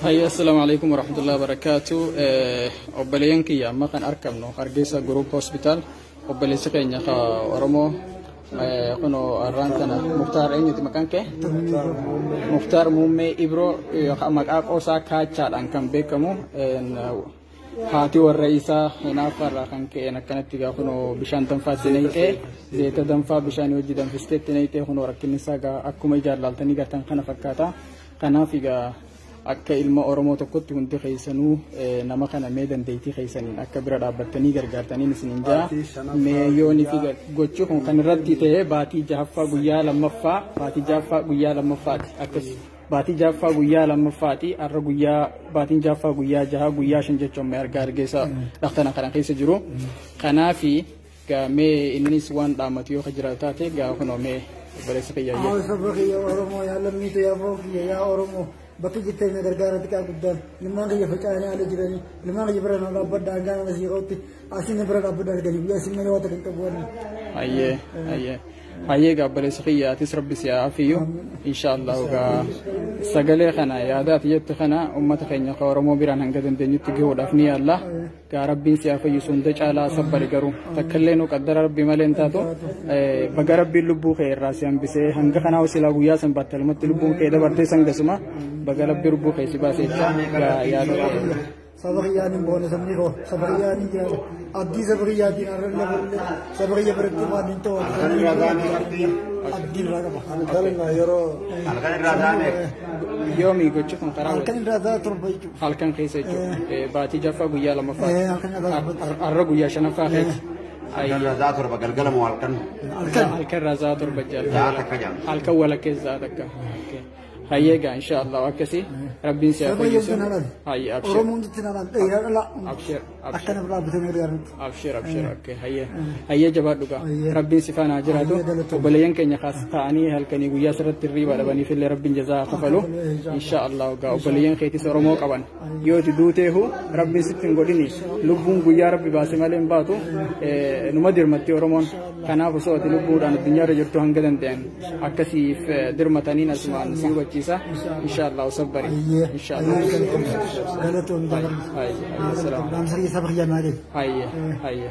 هيا السلام عليكم ورحمة الله وبركاته. أوبلينك يا ما كان أركبنا أرجيسا جروب هوسبيتال أوبليسك إني خا أرمو كنو أرانتنا مختار إني تمكانك مختار مومي إبرو خامك أوسا كاتشال أنكم بكمو هاتي والرئيسة هنا فرا كانك أنا كانت تيجا كنو بشان تنفع سنيته زيت تنفع بشان يوجد تنفع سنيته كنو ركني ساقا أكو ميجار لالتني قرتن خنا فكاتا كنا فيجا akka ilma Oromoo tokkotti hundi keessanuu nama kana meedan deetii keessaniin akka bira dhaabbattanii gargaartanii isiniin jaa meeyooni fi gochuu kan irratti ta'e baatii jahaffaa guyyaa lammaffaati akkas baatii jahaffaa guyyaa lammaffaati arra guyyaa baatiin jahaffaa guyyaa jaha guyyaa shan jechuun mee argeessa dhaqtana kana keessa jiru kanaafi mee innis waan dhaamatu yoo jiraata ta'e gaa kunoo mee barreessa fayyaayyee Oromoo yaa lammiitu yaa fooqiyya yaa Oromoo bakki jittee na gargaara xiqqaa guddaan limaan kiyya faca'anii ala jiranii limaan kiyya bira na dhaabbadda hangaan ala siiqootti asiin bira dhaabbadda arganii biyya asiin malee wata kan qabu wanni. Hayyee gaabbalee siqiyaatis rabbi siyaa afiyyu inshaallah gaa sagalee kana yaadaati jettu kana ummata keenya ka Oromoo biraan hanga dandeenyutti gahuudhaaf ni yaalla gaa rabbiin siyaa fayyisu hunda caalaa sabbari garuu takkallee nu qaddara rabbi malee hin taatu baga rabbiin lubbuu kee irraa si hambisee hanga kanaa silaa guyyaa san battalumatti lubbuun kee dabartee san gasuma baga rabbi lubbuu kee si baasee gaa yaada صبريان بونه سميرو صبريان جال أدي صبريان دين أرنب صبريان برتي ما ننتو أدي راجع هالكلام يرو هالكلام راجع يومي قلتشكم ترى هالكلام راجع تربيتو هالكلام كيسة باتي جافا قويا لما فات الرجو يا شنا فاخت هالكلام راجع تربى قلقلم هالكلام راجع تربى جال هالكلام ولا كيس زادك هيجا إن شاء الله وكسي ربي سيفوز هاي أبشر أبشر أوكي هيا جبار دوكا ربي سيفانا جرادو وبليان كنيا خاص تاني هل كني ويا سرت الريبة لبني في اللي ربي جزاء خفلو إن شاء الله وكا وبليان خيتي سرمو كمان يوتي دوته هو ربي ستين قديني لبون ويا ربي باسم عليهم باتو نمدير متي أورمون كنا بسوات لبون عن الدنيا رجعتو هنقدن تين أكسي في درمتاني نسمان سيوبا إن شاء الله وصبري إن شاء الله هاي السلام عليكم هاي